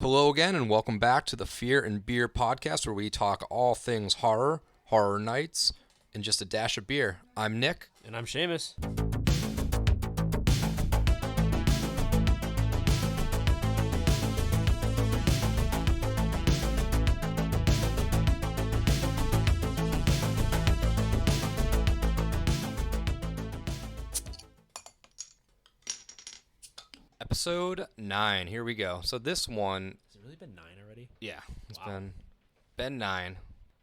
Hello again, and welcome back to the Fear and Beer podcast, where we talk all things horror, horror nights, and just a dash of beer. I'm Nick. And I'm Shamus. Episode 9. Here we go. So this one, Has it really been 9 already? yeah, it's Wow. been 9.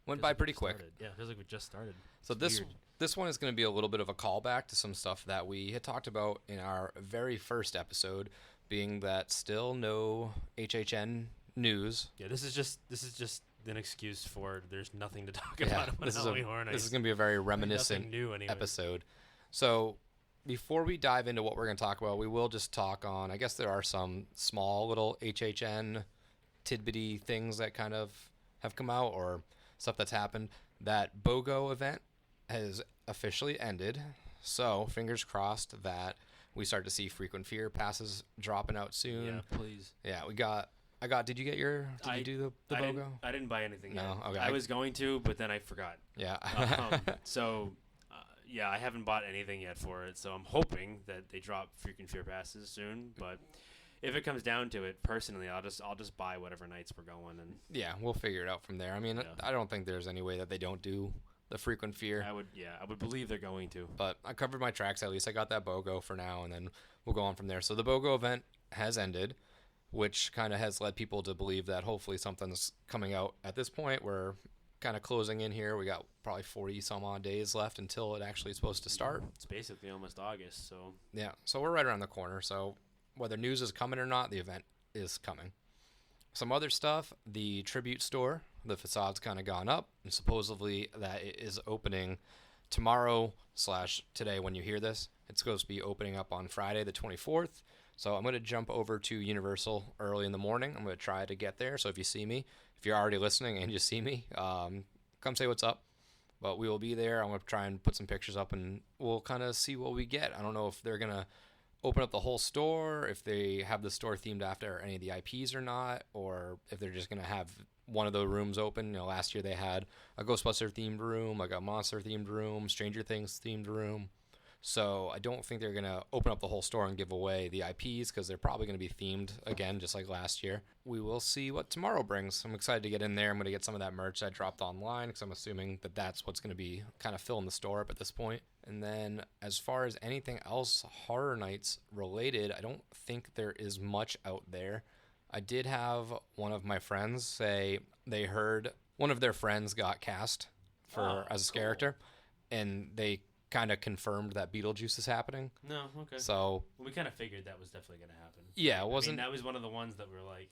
Went Feels by like we pretty just quick. started. Yeah, it feels like we just started. So It's weird. this one is going to be a little bit of a callback to some stuff that we had talked about in our very first episode, being that still no HHN news. Yeah, this is just an excuse for there's nothing to talk Yeah, about on this is Halloween Horror this is Nights. going to be a very Nothing reminiscent new anyway. episode. So before we dive into what we're going to talk about, we will just talk on, I guess there are some small little HHN tidbitty things that kind of have come out or stuff that's happened. That BOGO event has officially ended. So fingers crossed that we start to see frequent fear passes dropping out soon. Yeah, please. Yeah, did you get your, did you do the BOGO? I didn't buy anything No, yet. okay. I was going to, but then I forgot. Yeah. Yeah, I haven't bought anything yet for it, so I'm hoping that they drop freaking fear passes soon. But if it comes down to it, personally, I'll just buy whatever nights we're going, and Yeah, we'll figure it out from there. I mean, Yeah. I don't think there's any way that they don't do the frequent fear. I would believe they're going to. But I covered my tracks at least. I got that BOGO for now, and then we'll go on from there. So the BOGO event has ended, which kind of has led people to believe that hopefully something's coming out at this point. We're kind of closing in here. We got probably 40 some odd days left until it actually is supposed to start. It's basically almost August, so Yeah, so we're right around the corner. So whether news is coming or not, the event is coming. Some other stuff, the tribute store, the facade's kind of gone up, and supposedly that it is opening tomorrow/today when you hear this. It's supposed to be opening up on Friday the 24th. So I'm going to jump over to Universal early in the morning. I'm going to try to get there. So if you see me, if you're already listening and you see me, come say what's up. But we will be there. I'm going to try and put some pictures up, and we'll kind of see what we get. I don't know if they're going to open up the whole store, if they have the store themed after any of the IPs or not, or if they're just going to have one of the rooms open. You know, last year they had a Ghostbuster themed room, like a Monster themed room, Stranger Things themed room. So I don't think they're going to open up the whole store and give away the IPs, because they're probably going to be themed again, just like last year. We will see what tomorrow brings. I'm excited to get in there. I'm going to get some of that merch I dropped online, because I'm assuming that that's what's going to be kind of filling the store up at this point. And then as far as anything else Horror Nights related, I don't think there is much out there. I did have one of my friends say they heard one of their friends got cast as a character, and they kind of confirmed that Beetlejuice is happening. no, okay. So We kind of figured that was definitely going to happen. yeah, it I mean, wasn't. that was one of the ones that were like,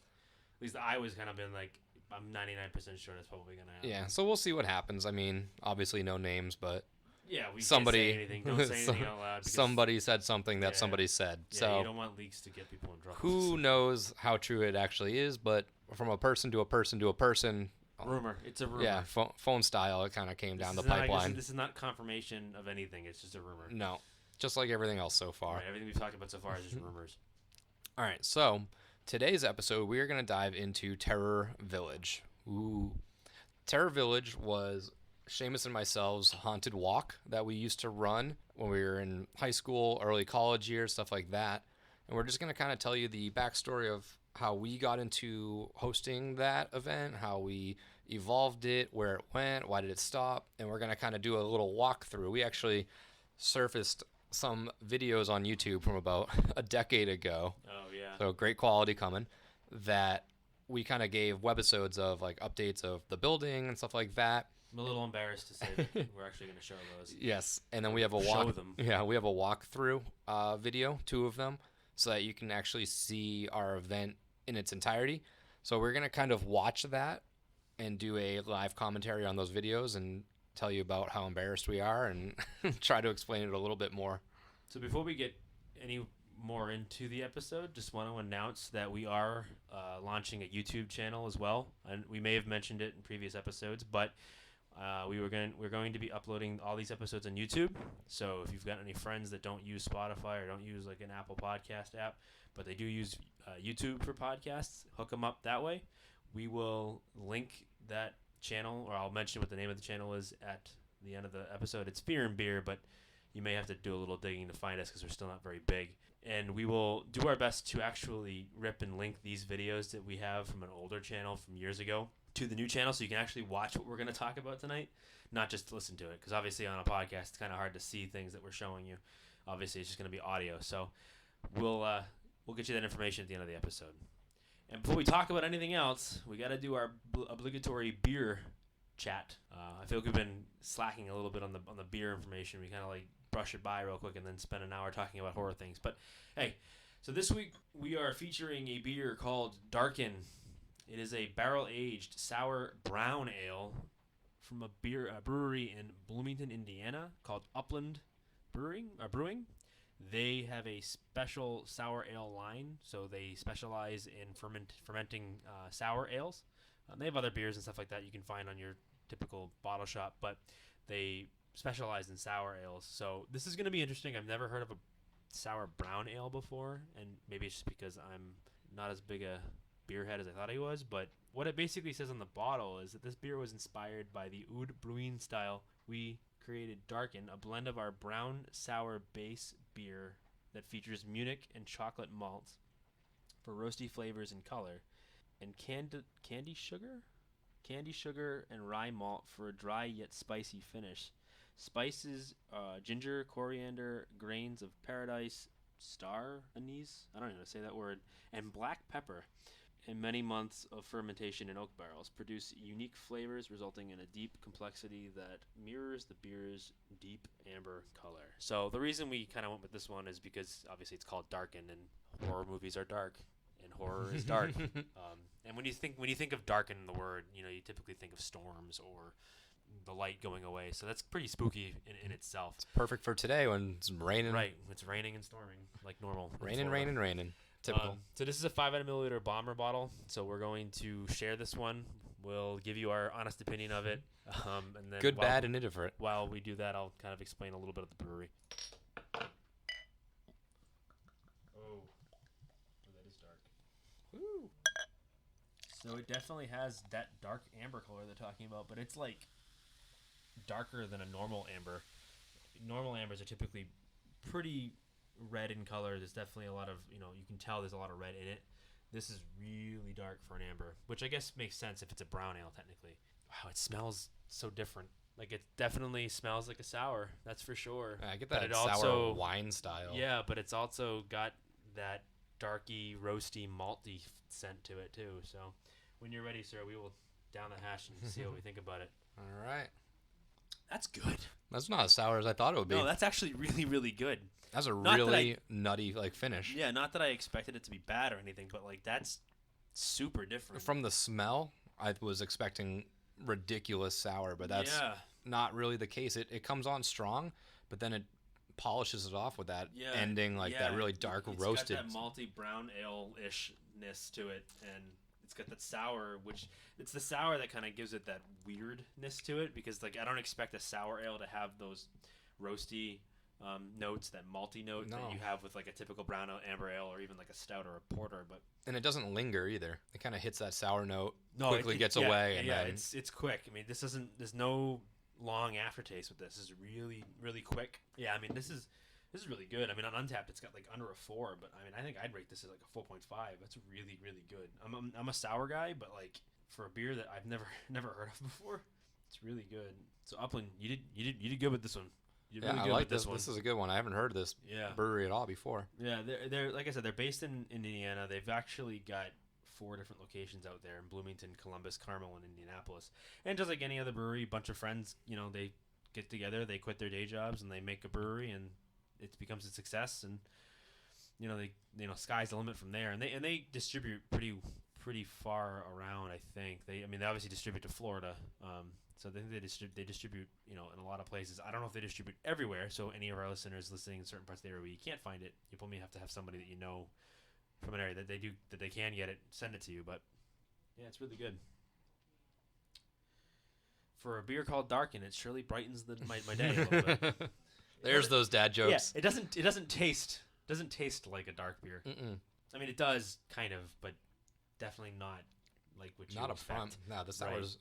at least I was kind of been like, I'm 99% sure that's probably going to happen. Yeah, so we'll see what happens. I mean, obviously no names, but Yeah, we somebody can't say anything. Don't say anything out loud. Because, somebody said something that Yeah. somebody said. Yeah, So you don't want leaks to get people in trouble. who knows how true it actually is? But from a person to a person to a person, Rumor. It's a rumor. yeah, phone style, it kind of came down the This is not- pipeline. This is not confirmation of anything. It's just a rumor. No, just like everything else so far. Right, everything we've talked about so far is just rumors. All right, so today's episode, we are going to dive into Terror Village. Ooh. Terror Village was Shamus and myself's haunted walk that we used to run when we were in high school, early college years, stuff like that. And we're just going to kind of tell you the backstory of how we got into hosting that event, how we evolved it, where it went, why did it stop, and we're going to kind of do a little walkthrough. We actually surfaced some videos on YouTube from about a decade ago, Oh, yeah. so great quality coming, that we kind of gave webisodes of like updates of the building and stuff like that. I'm a little embarrassed to say that we're actually going to show those. Yes, and then we have a Show them. Yeah, we have a walkthrough video, 2 of them, so that you can actually see our event in its entirety. So we're gonna kind of watch that and do a live commentary on those videos and tell you about how embarrassed we are and try to explain it a little bit more. So before we get any more into the episode, just want to announce that we are launching a YouTube channel as well. And we may have mentioned it in previous episodes, but We're going to be uploading all these episodes on YouTube. So if you've got any friends that don't use Spotify or don't use like an Apple Podcast app, but they do use YouTube for podcasts, hook them up that way. We will link that channel, or I'll mention what the name of the channel is at the end of the episode. It's Fear and Beer, but you may have to do a little digging to find us because we're still not very big. And we will do our best to actually rip and link these videos that we have from an older channel from years ago to the new channel, so you can actually watch what we're going to talk about tonight, not just listen to it, because obviously on a podcast it's kind of hard to see things that we're showing you. Obviously it's just going to be audio, so we'll get you that information at the end of the episode. And before we talk about anything else, we got to do our obligatory beer chat. I feel like we've been slacking a little bit on the beer information. We kind of like brush it by real quick and then spend an hour talking about horror things. But hey, so this week we are featuring a beer called Darkin. It is a barrel-aged sour brown ale from a brewery in Bloomington, Indiana, called Upland Brewing. They have a special sour ale line, so they specialize in fermenting sour ales. They have other beers and stuff like that you can find on your typical bottle shop, but they specialize in sour ales. So this is going to be interesting. I've never heard of a sour brown ale before, and maybe it's just because I'm not as big a beer head as I thought he was, but what it basically says on the bottle is that this beer was inspired by the Oud Bruin style. We created Darkin, a blend of our brown sour base beer that features Munich and chocolate malts for roasty flavors and color, and candy sugar and rye malt for a dry yet spicy finish. Spices, ginger, coriander, grains of paradise, star anise, I don't know how to say that word, and black pepper. And many months of fermentation in oak barrels produce unique flavors, resulting in a deep complexity that mirrors the beer's deep amber color. So the reason we kind of went with this one is because obviously it's called Darkin, and horror movies are dark, and horror is dark. And when you think of darken the word, you typically think of storms or the light going away. So that's pretty spooky in itself. It's perfect for today when it's raining. Right, it's raining and storming like normal. Raining. Typical. So this is a 500 milliliter bomber bottle. So we're going to share this one. We'll give you our honest opinion of it. And then Good, bad, and indifferent. While we do that, I'll kind of explain a little bit of the brewery. Oh, that is dark. Woo. So it definitely has that dark amber color they're talking about, but it's like darker than a normal amber. Normal ambers are typically pretty red in color. There's definitely a lot of, you can tell there's a lot of red in it. This is really dark for an amber, which I guess makes sense if it's a brown ale technically. Wow, it smells so different. Like, it definitely smells like a sour, that's for sure. I get that sour wine style. Yeah, but it's also got that darky, roasty, malty scent to it too. So when you're ready, sir, we will down the hash and see what we think about it. All right. That's good. That's not as sour as I thought it would be. No, that's actually really, really good. That's a really nutty finish. Yeah, not that I expected it to be bad or anything, but that's super different. From the smell, I was expecting ridiculous sour, but that's not really the case. It comes on strong, but then it polishes it off with that ending, that really dark roasted. It's got that malty brown ale-ishness to it, and it's got that sour, which it's the sour that kind of gives it that weirdness to it, because I don't expect a sour ale to have those roasty notes, that malty note that you have with a typical brown amber ale or even a stout or a porter. And it doesn't linger either. It kind of hits that sour note, quickly gets away, and then it's quick. I mean, there's no long aftertaste with this. This is really, really quick. Yeah, I mean, this is really good. I mean, on Untappd, it's got under a 4, but I mean, I think I'd rate this as a 4.5. That's really, really good. I'm a sour guy, but for a beer that I've never heard of before, it's really good. So Upland, you did good with this one. I like this one. This is a good one. I haven't heard of this brewery at all before. Yeah, they're like I said, they're based in Indiana. They've actually got 4 different locations out there in Bloomington, Columbus, Carmel, and Indianapolis. And just like any other brewery, a bunch of friends, they get together, they quit their day jobs, and they make a brewery, and it becomes a success. And sky's the limit from there. And they distribute pretty far around. I think they obviously distribute to Florida. So they distribute, in a lot of places. I don't know if they distribute everywhere. So any of our listeners listening in certain parts of the area where you can't find it, you probably have to have somebody that from an area that they can get it, send it to you. But yeah, it's really good. for a beer called Darkin, it surely brightens my day a little bit. There's those dad jokes. Yeah, it doesn't taste like a dark beer. Mm-mm. I mean, it does kind of, but definitely not like what you Not expect. up front. No, the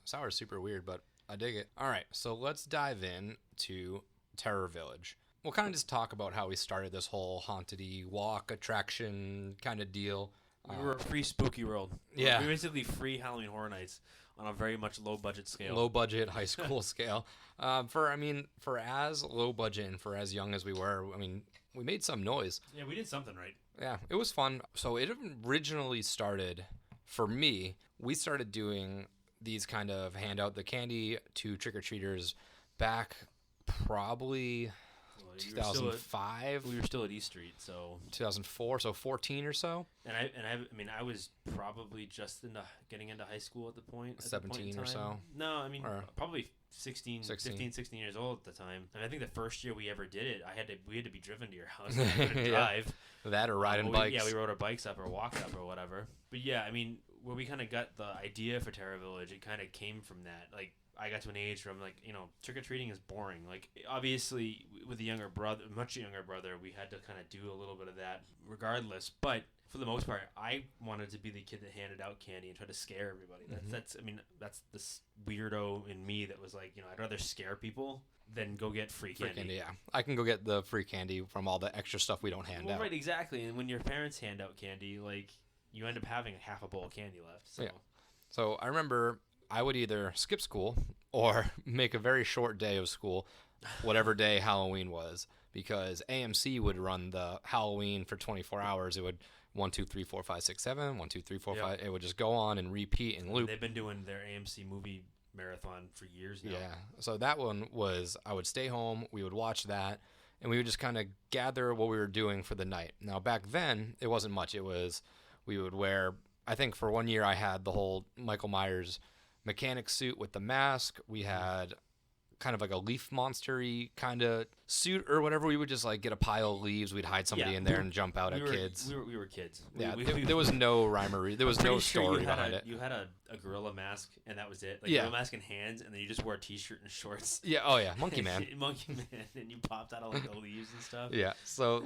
sour's super weird, but I dig it. All right, so let's dive in to Terror Village. We'll kind of just talk about how we started this whole haunted-y walk attraction kind of deal. We were a free spooky world. Yeah. We were basically free Halloween Horror Nights on a very much low budget scale. Low budget high school scale. For as low budget and for as young as we were, I mean, we made some noise. Yeah, we did something right. Yeah, it was fun. So it originally started, for me, we started doing these kind of hand out the candy to trick-or-treaters back probably 2005. We were still at East Street, so 2004, so 14 or so. And I was probably just getting into high school at the point. 17 or so. No, I mean probably 15, 16 years old at the time. And I think the first year we ever did it, we had to be driven to your house to drive. That or riding bikes. We rode our bikes up or walked up or whatever. But yeah, I mean, where we kind of got the idea for Terror Village, it kind of came from that. Like, I got to an age where I'm like, trick-or-treating is boring. Like, obviously, with a much younger brother, we had to kind of do a little bit of that regardless. But for the most part, I wanted to be the kid that handed out candy and tried to scare everybody. That's this weirdo in me that was like, I'd rather scare people than go get free candy. Yeah. I can go get the free candy from all the extra stuff we don't hand out. Right, exactly. And when your parents hand out candy, like, you end up having half a bowl of candy left. So. Yeah. So I remember I would either skip school or make a very short day of school, whatever day Halloween was, because AMC would run the Halloween for 24 hours. It would 1, 2, 3, 4, 5, 6, 7, 1, 2, 3, 4, 5. It would just go on and repeat and loop. They've been doing their AMC movie marathon for years now. Yeah. So that one was, I would stay home, we would watch that, and we would just kind of gather what we were doing for the night. Now, back then, it wasn't much. It was, we would wear, I think for 1 year I had the whole Michael Myers mechanic suit with the mask. We had kind of like a leaf monster-y kind of suit or whatever. We would just like get a pile of leaves. We'd hide somebody in there and jump out at kids. We were kids. Yeah, there was no rhyme or reason. There was no story behind it. You had a gorilla mask and that was it. Like gorilla mask and hands, and then you just wore a t-shirt and shorts. Yeah. Oh yeah, Monkey Man. Monkey Man, and you popped out of like the leaves and stuff. Yeah. So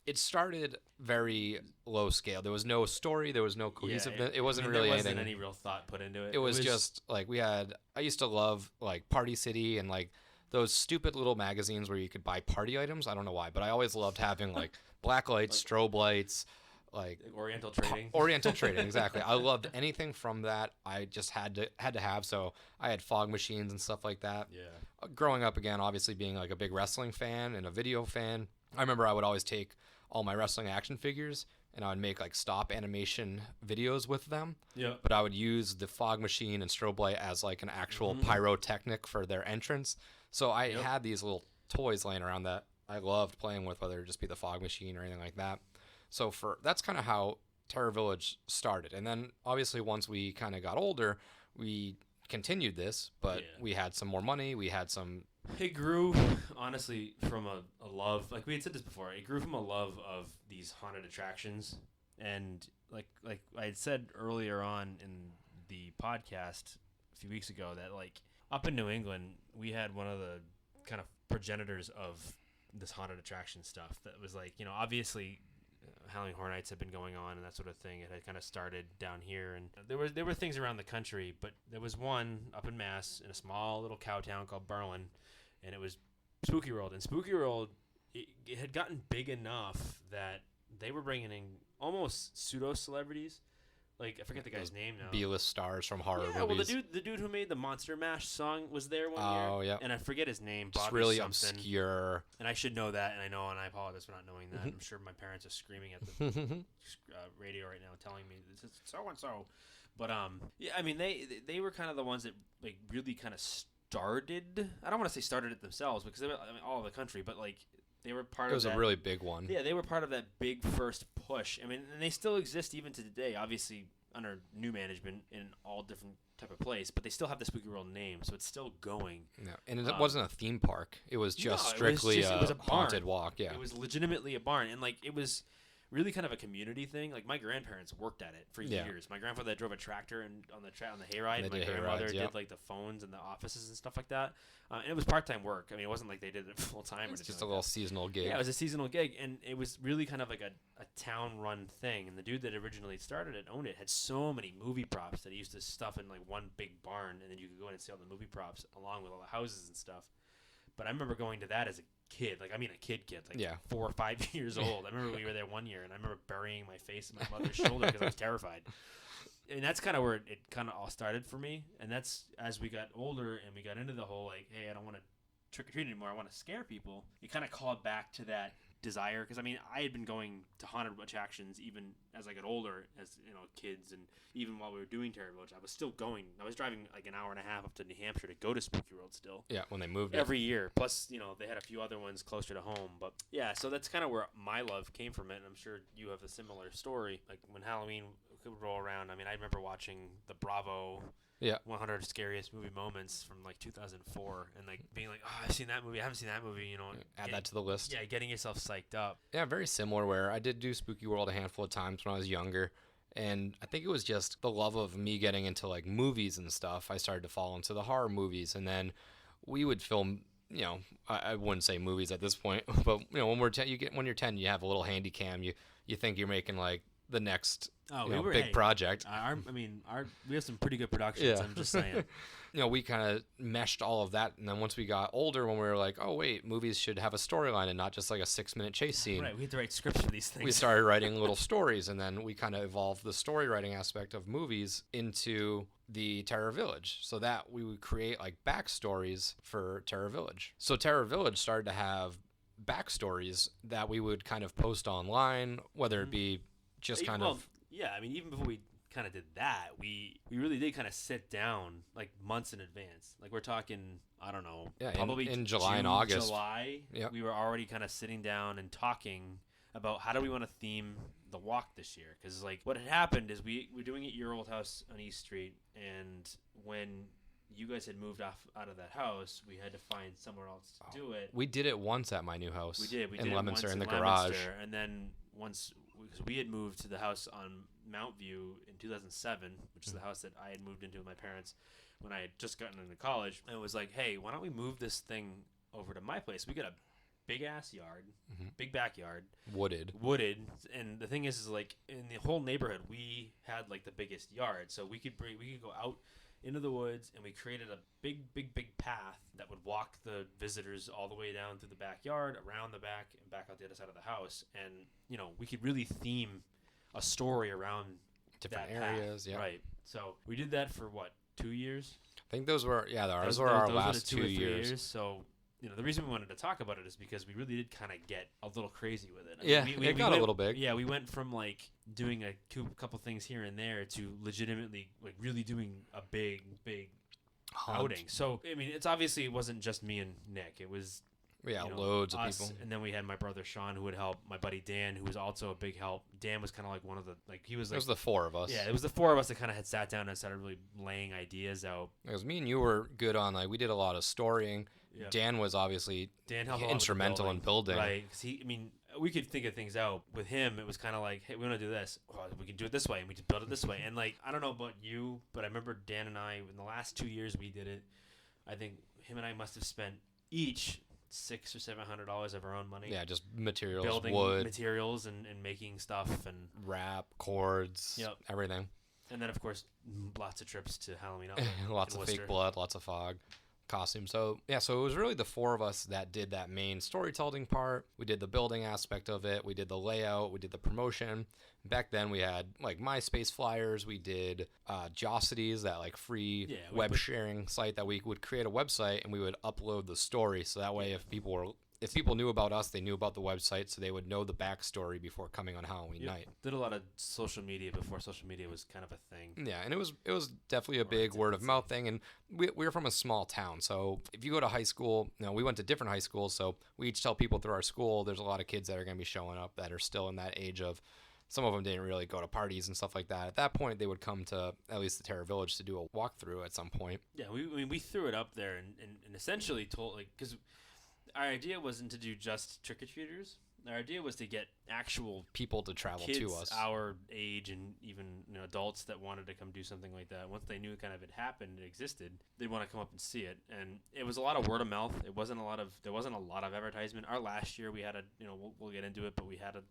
it started very low scale. There was no story. There was no cohesiveness. It wasn't really anything. There wasn't any real thought put into it. It was just like I used to love like Party City and like those stupid little magazines where you could buy party items. I don't know why, but I always loved having like black lights, strobe lights, like Oriental trading. Oriental trading, exactly. I loved anything from that. I just had to have. So I had fog machines and stuff like that. Yeah. Growing up again, obviously being like a big wrestling fan and a video fan, I remember I would always take all my wrestling action figures and I would make like stop animation videos with them. Yeah. But I would use the fog machine and strobe light as like an actual pyrotechnic for their entrance. So I had these little toys laying around that I loved playing with, whether it just be the fog machine or anything like that. So that's kind of how Terror Village started. And then obviously once we kind of got older, we continued this, but we had some more money. We had some. It grew, honestly, from a love, like we had said this before, it grew from a love of these haunted attractions. And like I had said earlier on in the podcast a few weeks ago that like up in New England, we had one of the kind of progenitors of this haunted attraction stuff that was like, obviously Halloween Horror Nights had been going on and that sort of thing. It had kind of started down here, and there were things around the country, but there was one up in Mass in a small little cow town called Berlin, and it was Spooky World. And Spooky World, it had gotten big enough that they were bringing in almost pseudo-celebrities. Like, I forget the guy's name now. B-list stars from horror movies. Yeah, well, the dude who made the Monster Mash song was there one year. Oh, yeah. And I forget his name. Just Bobby really something. obscure. And I should know that, and I apologize for not knowing that. I'm sure my parents are screaming at the radio right now telling me this is so-and-so. But, yeah, I mean, they were kind of the ones that, like, really kind of started. I don't want to say started it themselves, because they were all over the country, but, like, they were part of that. It was a really big one. Yeah, they were part of that big first push. I mean, and they still exist even to today, obviously under new management in all different type of place, but they still have the Spooky World name, so it's still going. Yeah, and it wasn't a theme park. It was just strictly a haunted walk. Yeah, it was legitimately a barn, and like it was really kind of a community thing. Like my grandparents worked at it for Yeah. years. My grandfather did drove a tractor and on the hayride. They And my did grandmother hayrides, did yep. like the phones and the offices and stuff like that. And it was part-time work. I mean, it wasn't like they did it full time. It's just a little seasonal gig. Yeah, it was a seasonal gig, and it was really kind of like a town-run thing. And the dude that originally started it, owned it, had so many movie props that he used to stuff in like one big barn, and then you could go in and see all the movie props along with all the houses and stuff. But I remember going to that as a kid, like I mean a kid, like Yeah. 4 or 5 years old. I remember we were there one year, and I remember burying my face in my mother's shoulder because I was terrified. And that's kind of where it kind of all started for me. And that's as we got older and we got into the whole like, hey, I don't want to trick or treat anymore. I want to scare people. It kind of called back to that desire because I mean I had been going to haunted attractions even as I got older, as you know, kids, and even while we were doing Terror Village, I was still going. I was driving like an hour and a half up to New Hampshire to go to Spooky World still. Yeah, when they moved Every year. Plus, you know, they had a few other ones closer to home. But yeah, so that's kind of where my love came from it. And I'm sure you have a similar story. Like when Halloween would roll around, I mean, I remember watching the Bravo 100 Scariest Movie Moments from like 2004 and like being like, oh, I've seen that movie. I haven't seen that movie, you know. Add that to the list. Yeah, getting yourself psyched up. Yeah, very similar where I did do Spooky World a handful of times when I was younger. And I think it was just the love of me getting into like movies and stuff. I started to fall into the horror movies, and then we would film. You know, I wouldn't say movies at this point, but you know, when we're when you're 10, you have a little handy cam. You think you're making like the next big project. We have some pretty good productions. I'm just saying. You know, we kind of meshed all of that, and then once we got older, when we were like, oh wait, movies should have a storyline and not just like a 6-minute chase scene. Right, we had to write scripts for these things. We started writing little stories, and then we kind of evolved the story writing aspect of movies into the Terror Village, so that we would create like backstories for Terror Village. So Terror Village started to have backstories that we would kind of post online, whether it be just kind of. Yeah, I mean, even before we kind of did that, we really did kind of sit down like months in advance. Like we're talking, I don't know, probably in July June, and August. Yep. We were already kind of sitting down and talking about how do we want to theme the walk this year. Because like what had happened is we were doing it at your old house on East Street, and when you guys had moved out of that house, we had to find somewhere else to do it. We did it once at my new house. We did in Leominster once in the Leominster, garage. and then once because we had moved to the house on Mount View in 2007, which is the house that I had moved into with my parents when I had just gotten into college. And it was like, hey, why don't we move this thing over to my place? We got a big ass yard, big backyard, wooded. And the thing is like in the whole neighborhood, we had like the biggest yard, so we could go out into the woods, and we created a big path that would walk the visitors all the way down through the backyard, around the back, and back out the other side of the house. And you know, we could really theme a story around different that areas. path. Yeah, right. So we did that for what, 2 years? I think those were ours were our last 2 years. So you know, the reason we wanted to talk about it is because we really did kind of get a little crazy with it. It got a little big. Yeah, we went from like doing a couple things here and there to legitimately like really doing a big outing. So I mean, it wasn't just me and Nick. It was loads of people. And then we had my brother Sean who would help, my buddy Dan who was also a big help. Dan was kind of like one of the he was like, it was the four of us. Yeah, it was the four of us that kind of had sat down and started really laying ideas out. Because me and you were good on like we did a lot of storying. Yeah. Dan was obviously instrumental in building. Right, because we could think of things out. With him, it was kind of like, hey, we want to do this. Oh, we can do it this way, and we just build it this way. And like, I don't know about you, but I remember Dan and I, in the last 2 years we did it, I think him and I must have spent each $600 or $700 of our own money. Yeah, just materials, building wood, materials, and making stuff and wrap, cords, everything. And then of course, lots of trips to Halloween. Lots of fake blood, lots of fog. Costume. So it was really the four of us that did that main storytelling part. We did the building aspect of it. We did the layout. We did the promotion. Back then we had like MySpace flyers. We did Jocities, that like free web sharing site that we would create a website and we would upload the story. So that way if people knew about us, they knew about the website, so they would know the backstory before coming on Halloween night. Did a lot of social media before social media was kind of a thing. Yeah, and it was definitely a big word of mouth thing, and we were from a small town, so if you go to high school, we went to different high schools, so we each tell people through our school, there's a lot of kids that are going to be showing up that are still in that age of, some of them didn't really go to parties and stuff like that. At that point, they would come to at least the Terror Village to do a walkthrough at some point. Yeah, we threw it up there and essentially told, like, because our idea wasn't to do just trick-or-treaters. our idea was to get actual People to travel kids to us. our age and even adults that wanted to come do something like that. Once they knew kind of it happened, it existed, they'd want to come up and see it. And it was a lot of word of mouth. There wasn't a lot of advertisement. Our last year we had we'll get into it, but we had a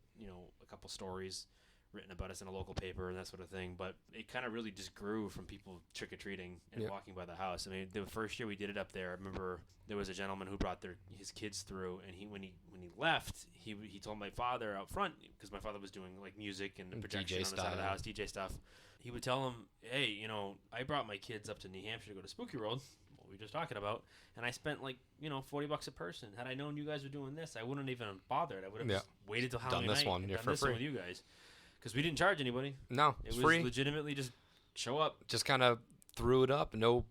couple stories written about us in a local paper and that sort of thing. But it kind of really just grew from people trick or treating and walking by the house. I mean, the first year we did it up there, I remember there was a gentleman who brought his kids through, and when he left, he told my father out front, because my father was doing like music and the projection on the side of the house, DJ stuff. He would tell him, hey, I brought my kids up to New Hampshire to go to Spooky World, what we were just talking about, and I spent like $40 a person. Had I known you guys were doing this, I wouldn't even have bothered. I would have waited till Halloween night and done this one with you guys. Because we didn't charge anybody. No, it was free. Legitimately just show up. Just kind of threw it up. No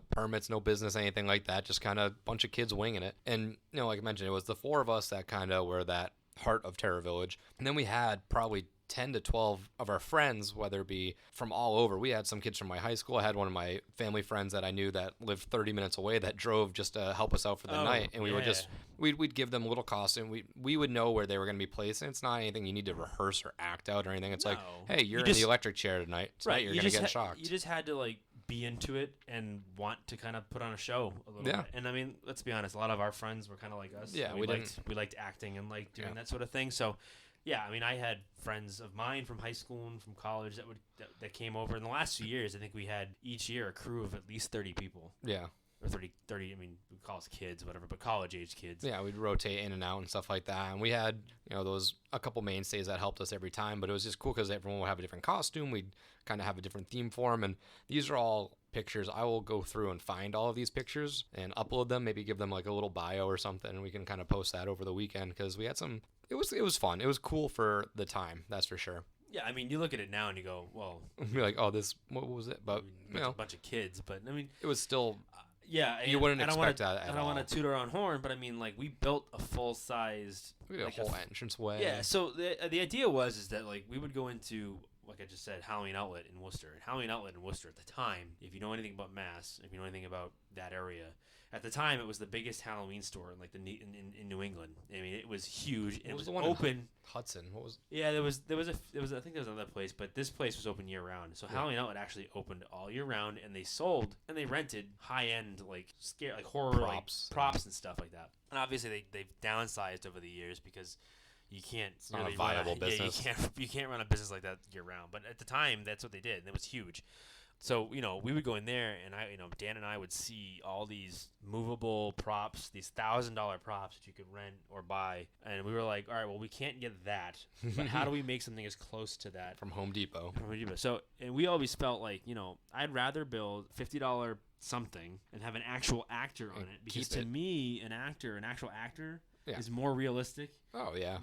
permits, no business, anything like that. Just kind of a bunch of kids winging it. And, like I mentioned, it was the four of us that kind of were that heart of Terror Village. And then we had probably 10 to 12 of our friends, whether it be from all over. We had some kids from my high school. I had one of my family friends that I knew that lived 30 minutes away that drove just to help us out for the night. And we would just, we'd give them a little costume. We would know where they were going to be placed. And it's not anything you need to rehearse or act out or anything. It's like, hey, you're in the electric chair tonight. Tonight you're going to get shocked. You just had to be into it and want to kind of put on a show a little bit. And I mean, let's be honest, a lot of our friends were kind of like us. Yeah, we liked acting and doing that sort of thing. So yeah, I mean, I had friends of mine from high school and from college that came over. In the last 2 years, I think we had each year a crew of at least 30 people. Yeah. Or 30, I mean, we call us kids, whatever, but college-age kids. Yeah, we'd rotate in and out and stuff like that. And we had, a couple mainstays that helped us every time. But it was just cool because everyone would have a different costume. We'd kind of have a different theme for them. And these are all pictures. I will go through and find all of these pictures and upload them, maybe give them like a little bio or something. And we can kind of post that over the weekend because we had some... It was fun. It was cool for the time, that's for sure. Yeah, I mean, you look at it now and you go, well... You're like, what was it? But, a bunch of kids. But, I mean... It was still... Yeah, you wouldn't expect that at all. I don't want to toot our own horn, but I mean, we built a full-sized... We had a whole entranceway. Yeah, so the idea was that, we would go into, like I just said, Halloween Outlet in Worcester. And Halloween Outlet in Worcester at the time, if you know anything about Mass, if you know anything about that area... At the time, it was the biggest Halloween store in New England. I mean, it was huge. It was the one open. Hudson. What was? Yeah, I think there was another place, but this place was open year round. So Halloween Outlet actually opened all year round, and they sold and they rented high end horror props and stuff like that. And obviously they've downsized over the years because you can't. It's not a viable business. Yeah, you can't run a business like that year round. But at the time, that's what they did, and it was huge. So, we would go in there, and Dan and I would see all these movable props, these $1,000 props that you could rent or buy, and we were like, all right, well, we can't get that, but how do we make something as close to that? From Home Depot. So, and we always felt like, I'd rather build $50 something and have an actual actor on it, because to me, an actual actor is more realistic. Oh yeah.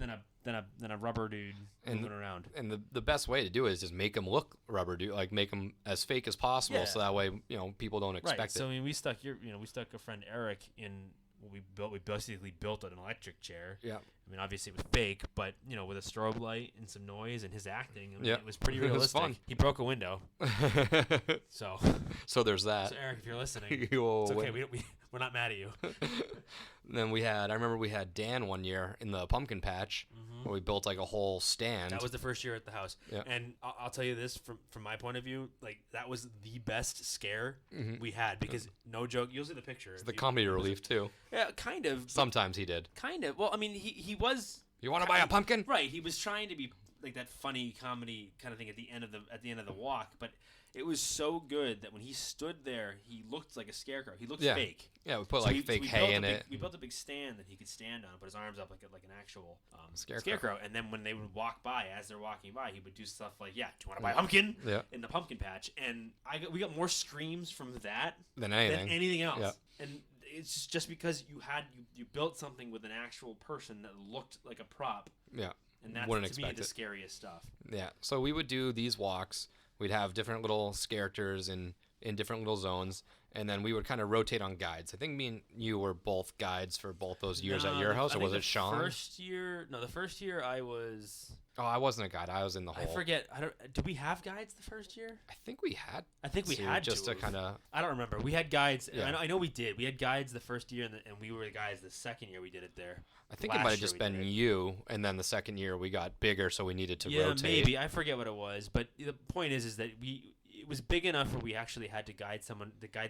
Than a rubber dude moving around. And the best way to do it is just make them look rubber dude, make them as fake as possible, so that way people don't expect it. So I mean, we stuck a friend Eric in what we built. We basically built an electric chair. Yeah. I mean, obviously it was fake, but with a strobe light and some noise and his acting, it was pretty realistic. It was fun. He broke a window. So there's that. So Eric, if you're listening, it's okay. We're not mad at you. Then I remember we had Dan one year in the pumpkin patch where we built a whole stand. That was the first year at the house. Yeah. And I'll tell you this from my point of view, that was the best scare we had, because no joke, you'll see the picture. It's the comedy relief too. Yeah, kind of. Sometimes he did. Kind of. Well, I mean, he was. You want to buy a pumpkin? Right. He was trying to be like that funny comedy kind of thing at the end of the walk, but it was so good that when he stood there, he looked like a scarecrow. He looked fake. Yeah, we put fake hay in it. We built a big stand that he could stand on, put his arms up like an actual scarecrow. And then when they would walk by, as they're walking by, he would do stuff like, "Yeah, do you want to buy a pumpkin?" Yeah. In the pumpkin patch, and we got more screams from that than anything else. Yeah. And it's just because you built something with an actual person that looked like a prop. Yeah. And that's to me the scariest stuff. Yeah. So we would do these walks. We'd have different little characters and in different little zones, and then we would kind of rotate on guides. I think me and you were both guides for both those years at your house, or was it Sean? The first year I was. Oh, I wasn't a guide. I was in the hole. I forget. Did we have guides the first year? I think we had. I think we had just to kind of. I don't remember. We had guides. Yeah. I know we did. We had guides the first year, and we were the guides the second year we did it there. I think it might have just been you, and then the second year we got bigger, so we needed to rotate. Yeah, maybe. I forget what it was, but the point is that it was big enough where we actually had to guide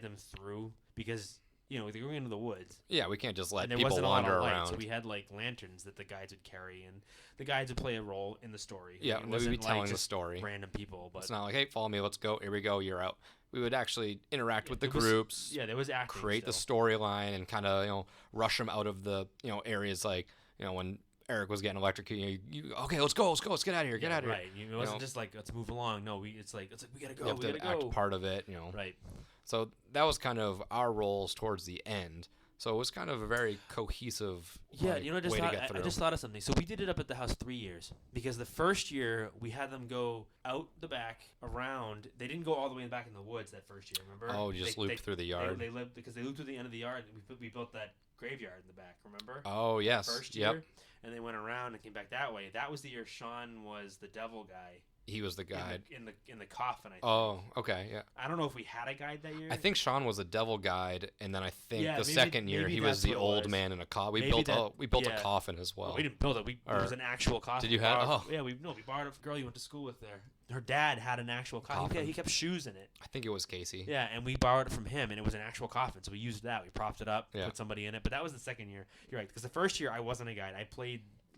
them through, because they were going into the woods. Yeah, we can't just let and there people wasn't wander a lot of light, around. so we had like lanterns that the guides would carry, and the guides would play a role in the story. Yeah, we would be telling the story. Random people, but it's not like, hey, follow me, let's go. Here we go. You're out. We would actually interact with the groups. Yeah, there was acting. Create the storyline and kind of rush them out of the areas like when Eric was getting electrocuted. Okay, let's go, let's get out of here, get out of here. Right. It wasn't just like let's move along. No, it's like we gotta go. You have to act part of it. Right. So that was kind of our roles towards the end. So it was kind of a very cohesive way to get through. I just thought of something. So we did it up at the house 3 years, because the first year we had them go out the back around. They didn't go all the way back in the woods that first year, remember? Oh, you just looped through the yard. They looped through the end of the yard, and we built that graveyard in the back, remember? Oh, yes. First year. And they went around and came back that way. That was the year Sean was the devil guy. He was the guide. In the coffin, I think. Oh, okay, yeah. I don't know if we had a guide that year. I think Sean was a devil guide, and then I think the second year he was the old man in a coffin. We built a coffin as well. Well, we didn't build it. It was an actual coffin. Did you have? Oh, yeah. We borrowed it from a girl you went to school with there. Her dad had an actual coffin. He kept shoes in it. I think it was Casey. Yeah, and we borrowed it from him, and it was an actual coffin. So we used that. We propped it up, put somebody in it. But that was the second year. You're right, because the first year I wasn't a guide.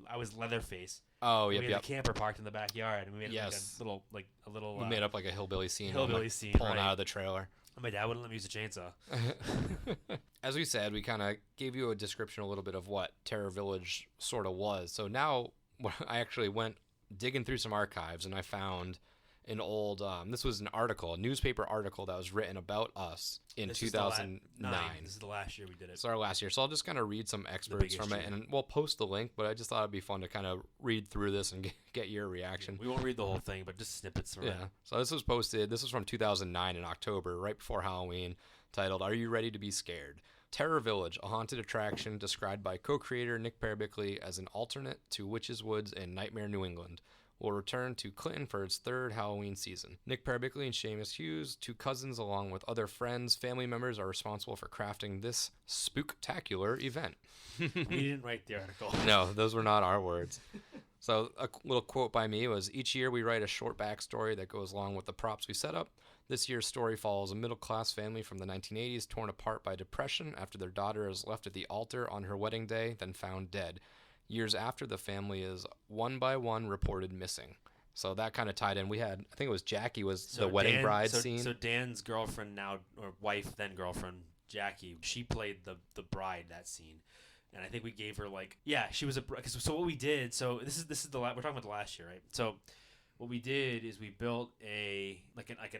I was Leatherface. Oh, yep, we had a camper parked in the backyard, and we made a little. We made up like a hillbilly scene. Pulling out of the trailer. My dad wouldn't let me use a chainsaw. As we said, we kind of gave you a description a little bit of what Terror Village sort of was. So now I actually went digging through some archives, and I found an old this was a newspaper article that was written about us in 2009. This is the last year we did it. It's our last year. So I'll just kind of read some excerpts from it, and we'll post the link, but I just thought it'd be fun to kind of read through this and get your reaction. We won't read the whole thing, but just snippets from it. So this was posted. This was from 2009 in October, right before Halloween, titled, "Are You Ready to Be Scared?" Terror Village, a haunted attraction described by co-creator Nick Parabickley as an alternate to Witches Woods and Nightmare New England, will return to Clinton for its third Halloween season. Nick Parabickley and Shamus Hughes, two cousins along with other friends, family members, are responsible for crafting this spooktacular event. We didn't write the article. No, those were not our words. So a little quote by me was, "Each year we write a short backstory that goes along with the props we set up. This year's story follows a middle-class family from the 1980s torn apart by depression after their daughter is left at the altar on her wedding day, then found dead. Years after, the family is one by one reported missing." So that kind of tied in. We had, I think it was Jackie was the wedding bride scene. So Dan's girlfriend now, or wife, then girlfriend, Jackie, she played the bride that scene. And I think we gave her she was so what we did, so this is we're talking about the last year, right? So what we did is we built an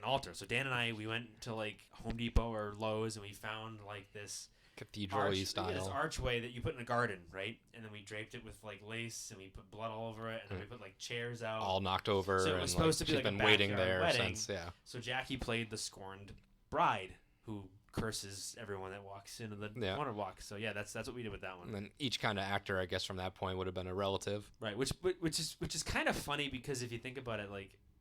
altar. So Dan and I, we went to Home Depot or Lowe's, and we found this cathedral-y style. This archway that you put in a garden, right? And then we draped it with lace, and we put blood all over it, and then we put chairs out, all knocked over. So it was supposed to be she's been waiting there wedding. since. Yeah. So Jackie played the scorned bride who curses everyone that walks into the corner walk. So yeah, that's what we did with that one. And then each kind of actor, I guess, from that point would have been a relative. Right. Which is kind of funny, because if you think about it,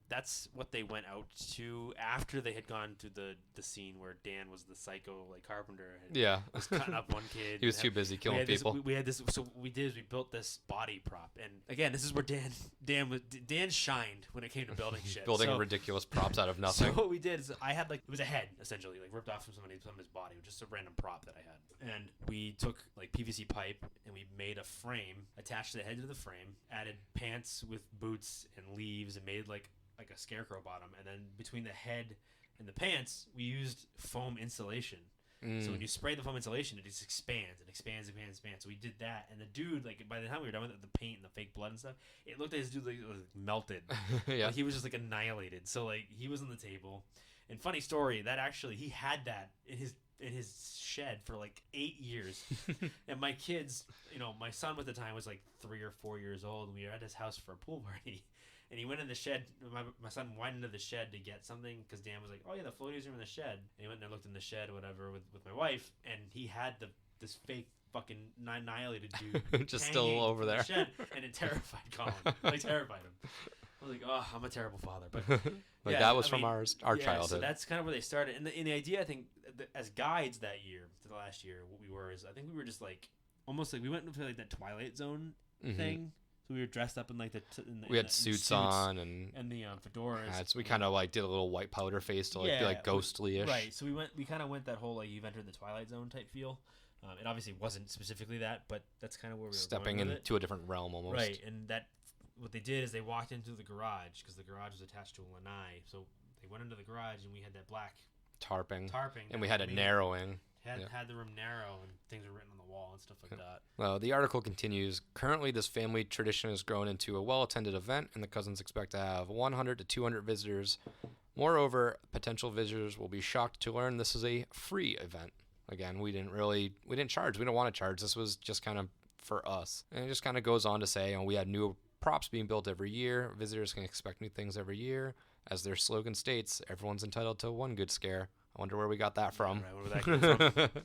that's what they went out to after they had gone to the scene where Dan was the psycho carpenter. And was cutting up one kid. He was too busy killing people. We had this. So what we did is we built this body prop, and again, this is where Dan shined when it came to building shit. Building ridiculous props out of nothing. So what we did is I had it was a head essentially ripped off from somebody's body, just a random prop that I had, and we took PVC pipe and we made a frame attached to the head of the frame, added pants with boots and leaves, and made like a scarecrow bottom, and then between the head and the pants we used foam insulation. So when you spray the foam insulation, it just expands. So we did that, and the dude, by the time we were done with the paint and the fake blood and stuff, it looked like this dude was melted. Yeah. He was just annihilated. So he was on the table. And funny story, that actually he had that in his shed for 8 years. And my kids, my son at the time was 3 or 4 years old, and we were at his house for a pool party. And he went in the shed. My son went into the shed to get something because Dan was like, "Oh yeah, the floaties are in the shed." And he went and looked in the shed, or whatever, with my wife, and he had this fake fucking annihilated dude just still over in the there. shed, and it terrified Colin. Like terrified him. I was like, "Oh, I'm a terrible father." But Like yeah, that was I from mean, our yeah, childhood. So that's kind of where they started. And the idea, I think, as guides that year, to the last year, what we were is, I think we were just like almost like we went into like that Twilight Zone thing. So we were dressed up in like we had suits on and the fedoras. hats. We kind of like did a little white powder face to like be like ghostly-ish. Right. So we kind of went that whole like you've entered the Twilight Zone type feel. It obviously wasn't specifically that, but that's kind of where we were stepping going with into a different realm almost. Right, and that what they did is they walked into the garage because the garage was attached to a lanai. So they went into the garage and we had that black tarping, and that we had it narrowing. Had the room narrow and things were written on the wall and stuff like that. Well, the article continues. Currently, this family tradition has grown into a well-attended event, and the cousins expect to have 100 to 200 visitors. Moreover, potential visitors will be shocked to learn this is a free event. Again, we didn't charge. We don't want to charge. This was just kind of for us. And it just kind of goes on to say, we had new props being built every year. Visitors can expect new things every year. As their slogan states, everyone's entitled to one good scare. I wonder where we got that from. Yeah, right, where that came from.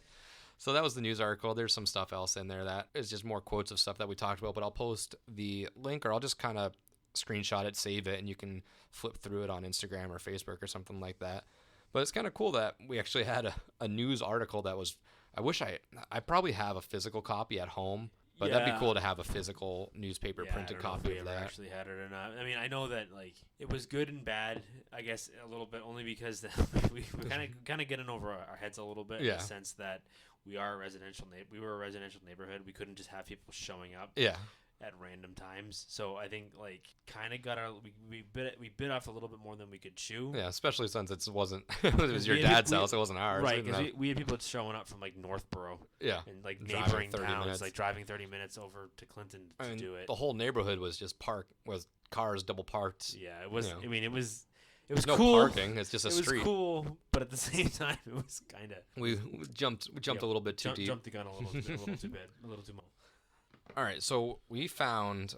So that was the news article. There's some stuff else in there that is just more quotes of stuff that we talked about, but I'll post the link, or I'll just kind of screenshot it, save it, and you can flip through it on Instagram or Facebook or something like that. But it's kind of cool that we actually had a news article that was, I probably have a physical copy at home, but that'd be cool to have a physical newsper printed copy of that. Actually had it or not. I mean, I know that like it was good and bad, I guess a little bit, only because we were kind of getting over our heads a little bit in the sense that we were a residential neighborhood. We couldn't just have people showing up. Yeah. At random times, so I think like kind of got we bit off a little bit more than we could chew. Yeah, especially since it was your dad's house, it wasn't ours. Right, because we had people showing up from like Northborough. Yeah, and like neighboring towns, like driving 30 minutes over to Clinton to do it. The whole neighborhood was just cars double parked. Yeah, it was. I mean, it was no cool. Parking. It's just a street. It was cool, but at the same time, it was kind of we jumped a little bit too deep. Jumped the gun a little too bad, a little too much. All right, so we found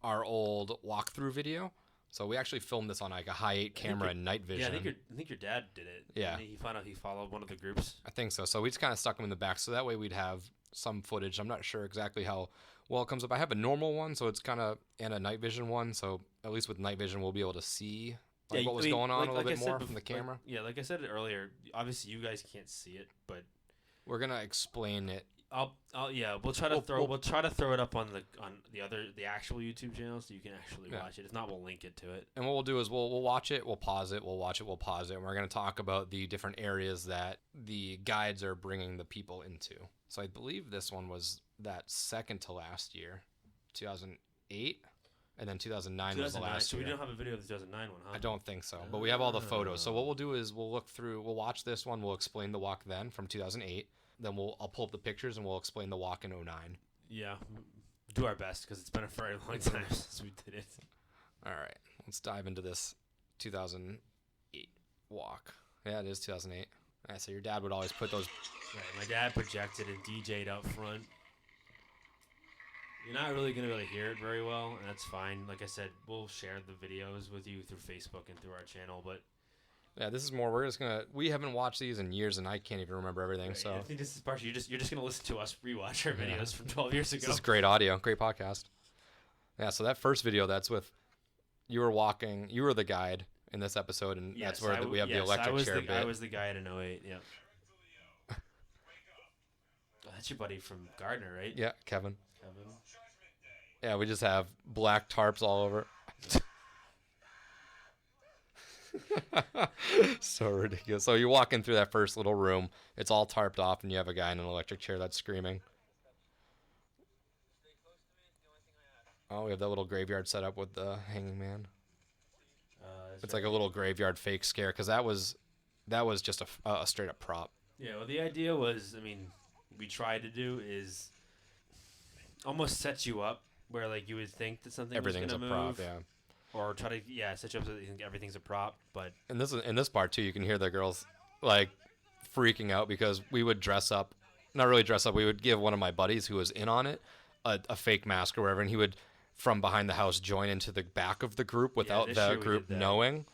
our old walkthrough video. So we actually filmed this on like a high 8 camera and night vision. Yeah, I think your dad did it. Yeah, he found out he followed one of the groups. I think so. So we just kind of stuck him in the back, so that way we'd have some footage. I'm not sure exactly how well it comes up. I have a normal one, so it's kind of, and a night vision one. So at least with night vision, we'll be able to see what was going on a little bit more from the camera. Like I said earlier, obviously you guys can't see it, but we're gonna explain it. We'll try to throw it up on the actual YouTube channel so you can actually watch it. If not, we'll link it to it. And what we'll do is we'll watch it, we'll pause it, we'll watch it, we'll pause it, and we're going to talk about the different areas that the guides are bringing the people into. So I believe this one was that second to last year, 2008, and then 2009 was the last year. So we don't have a video of the 2009 one, huh? I don't think so, but we have all the photos. So what we'll do is we'll watch this one, we'll explain the walk then from 2008. Then I'll pull up the pictures and we'll explain the walk in 2009. Yeah, do our best because it's been a very long time since we did it. All right, let's dive into this 2008 walk. Yeah, it is 2008. All right, so your dad would always put those. Right, my dad projected and DJ'd out front. You're not really gonna hear it very well, and that's fine. Like I said, we'll share the videos with you through Facebook and through our channel, but. Yeah, this is more. We haven't watched these in years, and I can't even remember everything. Right, so I think this is partially you're just gonna listen to us rewatch our videos from 12 years ago. This is great audio, great podcast. Yeah, so that first video, that's with you were walking. You were the guide in this episode, and that's where we have the electric chair bit. I was the guide in 08. Yeah. Oh, that's your buddy from Gardner, right? Yeah, Kevin. Yeah, we just have black tarps all over. So ridiculous. So you walk in through that first little room. It's all tarped off, and you have a guy in an electric chair that's screaming. Oh, we have that little graveyard set up with the hanging man. It's like a little graveyard fake scare because that was just a straight up prop. Yeah, well, the idea was, we tried to do is almost set you up where like you would think that something was going to move. Everything's a prop, yeah. Or try to set you up so that you think everything's a prop, but in this part too, you can hear the girls like freaking out because we would dress up, not really dress up. We would give one of my buddies who was in on it a fake mask or whatever, and he would from behind the house join into the back of the group without this the year we group did that. knowing.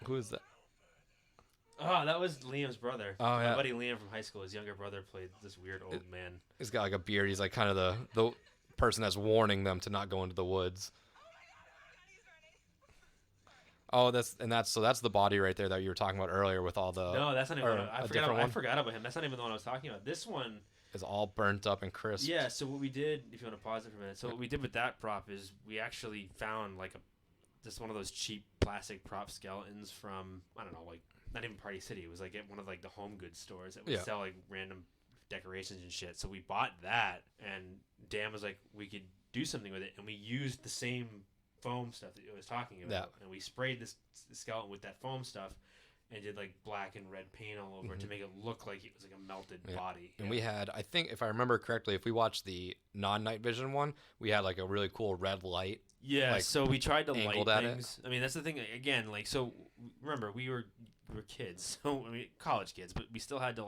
Who is that? Oh, that was Liam's brother. Oh, My yeah. buddy Liam from high school. His younger brother played this weird old man. He's got like a beard. He's like kind of the person that's warning them to not go into the woods. Oh, that's the body right there that you were talking about earlier with all the. No, that's not even. or a different I one? forgot about him. That's not even the one I was talking about. This one. Is all burnt up and crisp. Yeah. So what we did, if you want to pause it for a minute, so what we did with that prop is we actually found like just one of those cheap plastic prop skeletons from, I don't know, like not even Party City. It was like at one of like the home goods stores that would sell like random decorations and shit. So we bought that, and Dan was like, we could do something with it, and we used the same foam stuff that I was talking about, and we sprayed this skeleton with that foam stuff. And did like black and red paint all over to make it look like it was like a melted body. And we had, I think, if I remember correctly, if we watched the non-night vision one, we had like a really cool red light. Yeah, like, so we tried to light at things. I mean, that's the thing. Again, like, so remember, we were kids, so I mean, college kids, but we still had to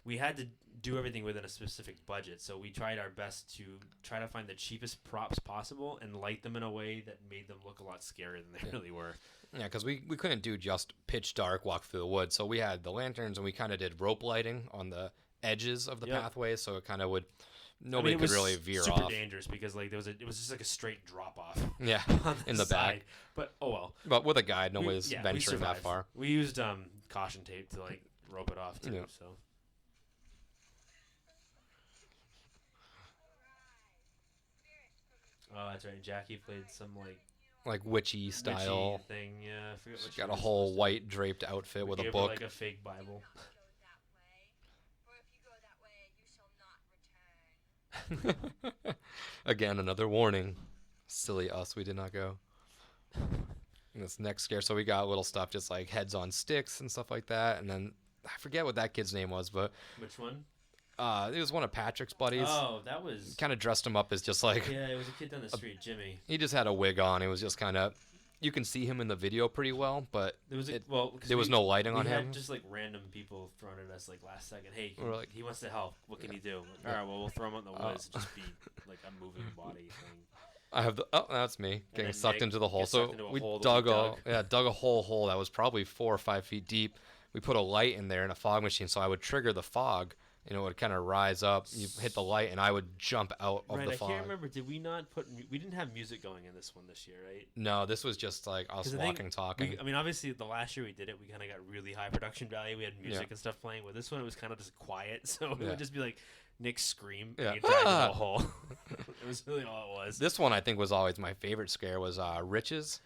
we had to do everything within a specific budget. So we tried our best to try to find the cheapest props possible and light them in a way that made them look a lot scarier than they really were. Yeah, because we couldn't do just pitch dark walk through the woods. So we had the lanterns, and we kind of did rope lighting on the edges of the pathways, so it kind of would nobody could really veer super off. dangerous because like it was just like a straight drop off. Yeah, in the side. back. But oh well. But with a guide, nobody's venturing that far. We used caution tape to like rope it off too. Yeah. So. Oh, that's right. Jackie played some like witchy style witchy thing. Yeah, I forget what she got a was whole supposed to- white draped outfit with gave a her, book. like a fake Bible. Again, another warning. Silly us, we did not go. And this next scare, so we got little stuff just like heads on sticks and stuff like that. And then I forget what that kid's name was, but Which one? it was one of Patrick's buddies. Oh, that was. Kind of dressed him up as just like Yeah, it was a kid down the street, Jimmy. he just had a wig on. It was just kind of, you can see him in the video pretty well, but There was 'cause there was no lighting on we him. had just like random people throwing at us like last second. Hey, We're like- he wants to help. What can he do? All right, well we'll throw him out in the woods. Just be like a moving body thing. I have that's me getting then sucked Nick into the hole. gets So sucked into a we hole that dug we dug a whole hole that was probably 4 or 5 feet deep. We put a light in there and a fog machine, so I would trigger the fog, and it would kind of rise up. You hit the light, and I would jump out of Right, the I fog. can't remember. Did we not put? We didn't have music going in this one this year, right? No, this was just like us 'Cause I think walking, talking. I mean, obviously, the last year we did it, we kind of got really high production value. We had music and stuff playing. With this one, it was kind of just quiet, so it would just be like Nick scream and you drag into a hole. It was really all it was. This one I think was always my favorite scare was Rich's.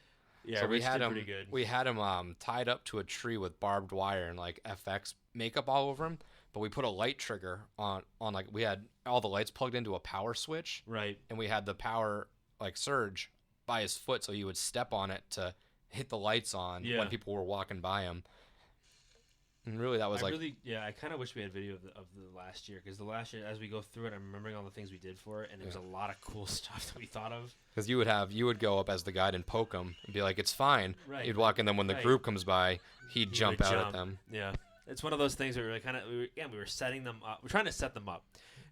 Yeah, so we Rich had did him. pretty good. We had him tied up to a tree with barbed wire and like FX makeup all over him. But we put a light trigger on like we had all the lights plugged into a power switch. Right. And we had the power like surge by his foot, so he would step on it to hit the lights on when people were walking by him. And really, that was I kind of wish we had video of the last year, because the last year, as we go through it, I'm remembering all the things we did for it, and there was a lot of cool stuff that we thought of. Because you would go up as the guide and poke him and be like, "It's fine." Right. You'd walk, and then when the group comes by, he'd jump would out at jump. them. Yeah, it's one of those things where we were setting them up. We're trying to set them up,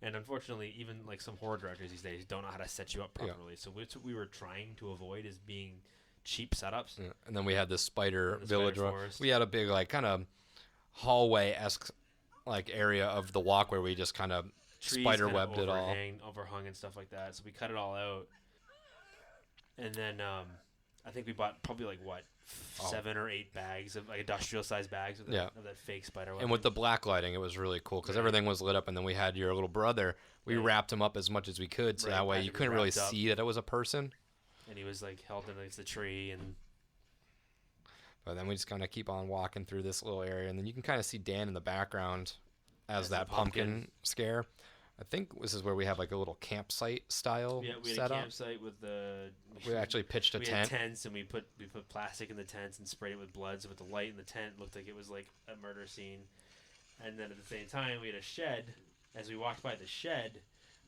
and unfortunately, even like some horror directors these days don't know how to set you up properly. So what we were trying to avoid is being cheap setups. Yeah. And then we had this spider The village. spider forest. We had a big like kind of hallway-esque like area of the walk where we just kind of spider webbed it all. Overhung and stuff like that. So we cut it all out, and then I think we bought probably like 7 or 8 bags of like industrial sized bags of that fake spider web. And with the black lighting, it was really cool because everything was lit up. And then we had your little brother. We wrapped him up as much as we could, so that way you couldn't really see that it was a person. And he was like held against the tree, and but then we just kind of keep on walking through this little area, and then you can kind of see Dan in the background as that pumpkin scare. I think this is where we have like a little campsite style we had setup. a campsite with the. We actually pitched a we tent. had tents, and we put plastic in the tents and sprayed it with blood. So with the light in the tent, it looked like it was like a murder scene. And then at the same time, we had a shed. As we walked by the shed,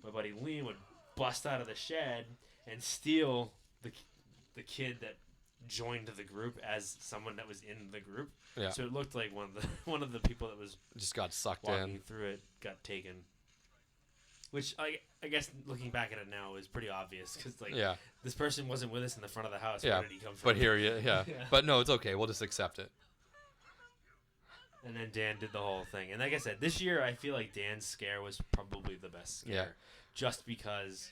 my buddy Liam would bust out of the shed and steal the kid that joined the group as someone that was in the group. Yeah. So it looked like one of the people that was Just got sucked walking in. through it got taken. Which I guess looking back at it now is pretty obvious because like Yeah. this person wasn't with us in the front of the house. Yeah. Where did he come from? But here, yeah. But no, it's okay. We'll just accept it. And then Dan did the whole thing. And like I said, this year I feel like Dan's scare was probably the best scare. Yeah. Just because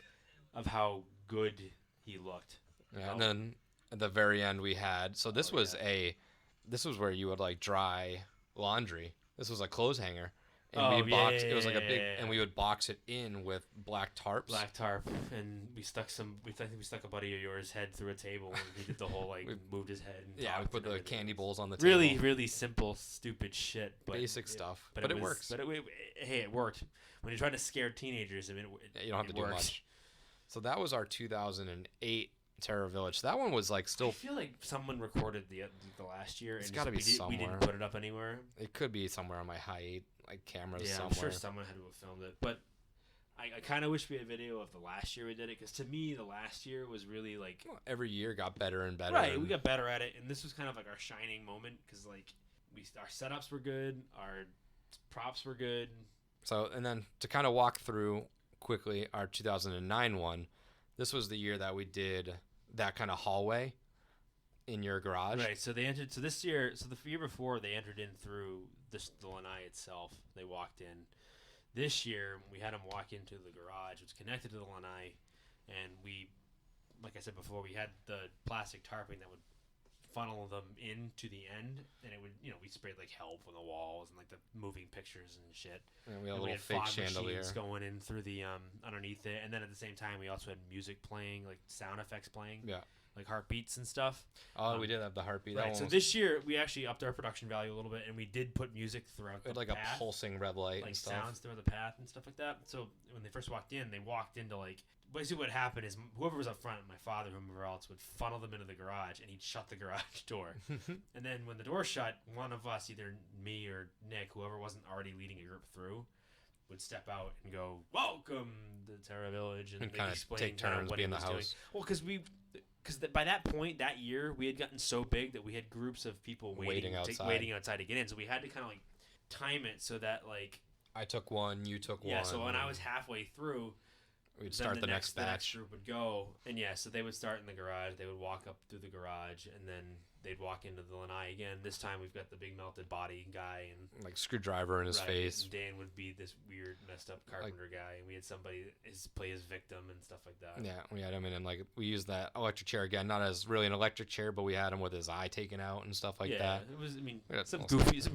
of how good he looked. Yeah. And then at the very end we had, so this was where you would like dry laundry. This was a clothes hanger. And it was like a big, and we would box it in with black tarps. Black tarp, and we stuck a buddy of yours' head through a table, and he did the whole like moved his head. And we put the candy bowls on the really, table. Really simple, stupid shit, but basic stuff. But it works. But it worked. When you're trying to scare teenagers, I mean, you don't have to do much. So that was our 2008 Terror Village. That one was like still. I feel like someone recorded the last year. It's got to be somewhere. We didn't put it up anywhere. It could be somewhere on my high like cameras. Yeah, somewhere. I'm sure someone had to have filmed it. But I kind of wish we had video of the last year we did it because to me the last year was really like every year got better and better. Right, we got better at it, and this was kind of like our shining moment because like our setups were good, our props were good. So and then to kind of walk through quickly our 2009 one, this was the year that we did that kind of hallway in your garage. Right. So they entered. So this year. So the year before they entered in through the lanai itself. They walked in. This year we had them walk into the garage. It was connected to the lanai, and we, like I said before, we had the plastic tarping that would funnel them into the end, and it would, we sprayed like help on the walls and like the moving pictures and shit. And we had a little fake chandelier going in through the underneath it, and then at the same time we also had music playing, like sound effects playing. Yeah. Like heartbeats and stuff. Oh, we did have the heartbeat. Right. So this year we actually upped our production value a little bit, and we did put music throughout. We had the like path, a pulsing red light like and stuff. Sounds throughout the path and stuff like that. So when they first walked in, they walked into like basically what happened is whoever was up front, my father, whoever else, would funnel them into the garage, and he'd shut the garage door. And then when the door shut, one of us, either me or Nick, whoever wasn't already leading a group through, would step out and go, "Welcome to Terra Village," and kind of take turns what being he the was doing. house. Well, because by that point that year we had gotten so big that we had groups of people waiting outside to get in, so we had to kind of like time it so that like I took one, you took one. Yeah, so when I was halfway through, we'd start the next batch. The next group would go, and so they would start in the garage. They would walk up through the garage, and then they'd walk into the lanai again. This time we've got the big melted body guy and like screwdriver in his face. And Dan would be this weird messed up carpenter guy, and we had somebody play his victim and stuff like that. Yeah, we had him in, and like we used that electric chair again, not as really an electric chair, but we had him with his eye taken out and stuff like that. Yeah, it was. I mean, some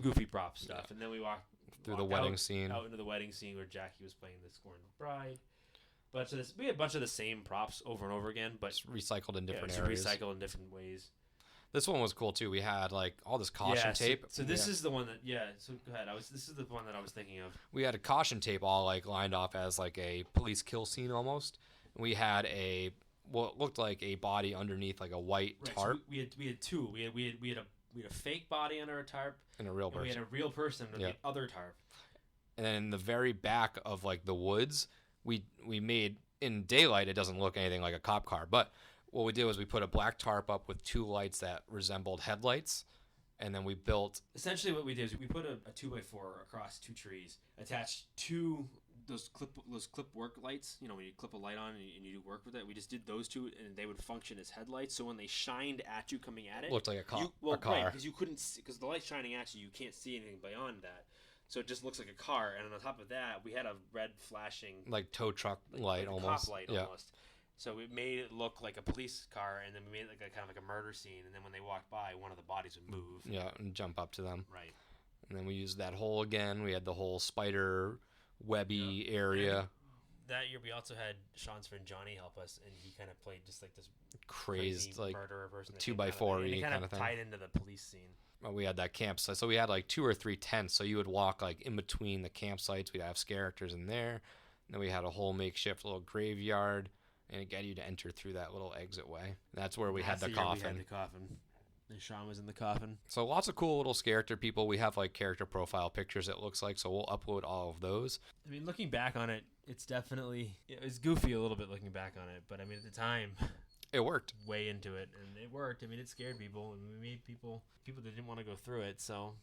goofy prop stuff, and then we walked through the wedding scene out into the wedding scene where Jackie was playing the scorned bride. But we had a bunch of the same props over and over again, but it's recycled in different areas. Recycled in different ways. This one was cool too. We had like all this caution tape. So this is the one that So go ahead. This is the one that I was thinking of. We had a caution tape all like lined off as like a police kill scene almost. We had what looked like a body underneath like a white tarp. So we had two. We had a fake body under a tarp and a real person. We had a real person under the other tarp. And then in the very back of like the woods, we made in daylight it doesn't look anything like a cop car, but what we did was we put a black tarp up with two lights that resembled headlights, and then we built. Essentially, what we did is we put a 2x4 across two trees, attached two those clip work lights. When you clip a light on and you do work with it. We just did those two, and they would function as headlights. So when they shined at you coming at it, looked like a car. Right, because you couldn't see, because the light's shining at you, you can't see anything beyond that. So it just looks like a car, and on top of that, we had a red flashing like tow truck light, like almost. Cop light almost. So we made it look like a police car, and then we made it like a kind of like a murder scene. And then when they walked by, one of the bodies would move. Yeah, and jump up to them. Right. And then we used that hole again. We had the whole spider webby area. And that year, we also had Sean's friend Johnny help us, and he kind of played just like this crazy like murderer person. 2x4 kind of thing. Tied into the police scene. We had that campsite. So we had like 2 or 3 tents. So you would walk like in between the campsites. We'd have characters in there. And then we had a whole makeshift little graveyard. And it got you to enter through that little exit way. And that's where we had the coffin. We had the coffin. And Sean was in the coffin. So lots of cool little character people. We have like character profile pictures, it looks like. So we'll upload all of those. I mean, looking back on it, it's goofy a little bit looking back on it. But I mean, at the time, it worked. Way into it. And it worked. I mean, it scared people. And we made people that didn't want to go through it. So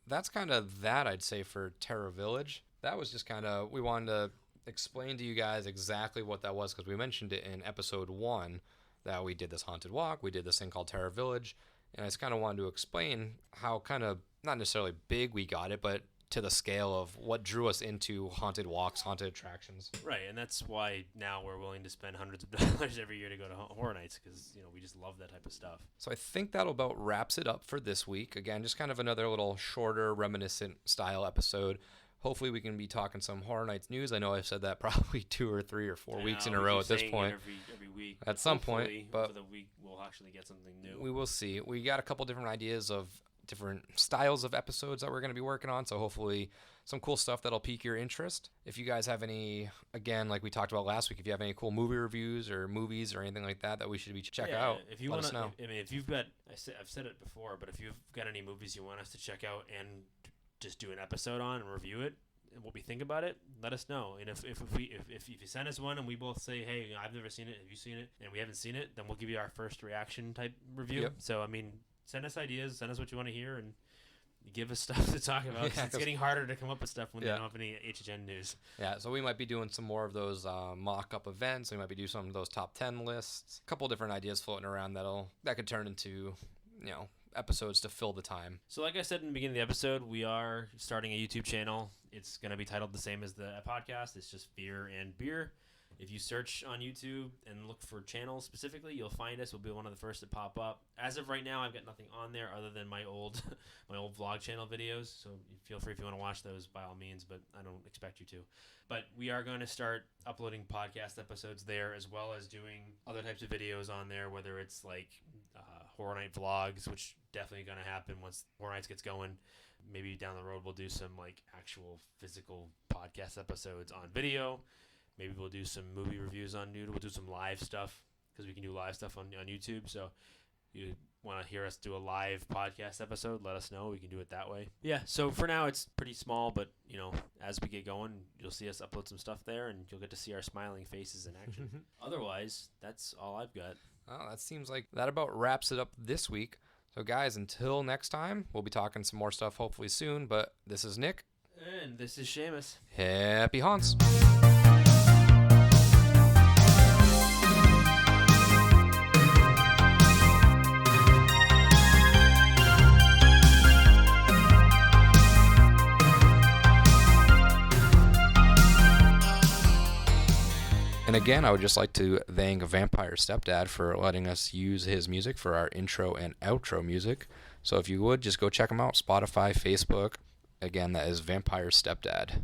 that's kind of that, I'd say, for Terra Village. That was just kind of, we wanted to explain to you guys exactly what that was, because we mentioned it in episode 1 that we did this haunted walk, we did this thing called Terror Village, and I just kind of wanted to explain how kind of, not necessarily big we got it, but to the scale of what drew us into haunted walks, haunted attractions. Right, and that's why now we're willing to spend hundreds of dollars every year to go to horror nights, because we just love that type of stuff. So I think that'll about wraps it up for this week. Again, just kind of another little shorter, reminiscent style episode. Hopefully we can be talking some Horror Nights news. I know I've said that probably 2 or 3 or 4 weeks in a row at this point. Every week. At some point, but over the week we'll actually get something new. We will see. We got a couple different ideas of different styles of episodes that we're going to be working on, so hopefully some cool stuff that'll pique your interest. If you guys have any, again, like we talked about last week, if you have any cool movie reviews or movies or anything like that we should be check out, if you let us know. I mean, if you've got, I've said it before, but if you've got any movies you want us to check out and just do an episode on and review it and what we think about it, let us know. And if you send us one and we both say, hey, I've never seen it, have you seen it, and we haven't seen it, then we'll give you our first reaction type review. Yep. So I mean, send us ideas, send us what you want to hear, and give us stuff to talk about. Yeah, it's getting harder to come up with stuff when they don't have any HHN news. Yeah, so we might be doing some more of those mock-up events. We might be doing some of those top 10 lists. A couple different ideas floating around that could turn into, episodes to fill the time. So like I said in the beginning of the episode, we are starting a YouTube channel. It's going to be titled the same as the podcast. It's just Fear and Beer. If you search on YouTube and look for channels specifically, you'll find us. We'll be one of the first to pop up. As of right now, I've got nothing on there other than my old vlog channel videos. So feel free if you want to watch those by all means, but I don't expect you to. But we are going to start uploading podcast episodes there, as well as doing other types of videos on there, whether it's like Horror Night vlogs, which definitely going to happen once Horror Nights gets going. Maybe down the road we'll do some like actual physical podcast episodes on video. Maybe we'll do some movie reviews on YouTube. We'll do some live stuff because we can do live stuff on YouTube. So you want to hear us do a live podcast episode, let us know. We can do it that way. Yeah, so for now it's pretty small, but, as we get going, you'll see us upload some stuff there, and you'll get to see our smiling faces in action. Otherwise, that's all I've got. Oh, that seems like that about wraps it up this week. So, guys, until next time, we'll be talking some more stuff hopefully soon, but this is Nick. And this is Shamus. Happy haunts. And again, I would just like to thank Vampire Stepdad for letting us use his music for our intro and outro music. So if you would, just go check him out, Spotify, Facebook. Again, that is Vampire Stepdad.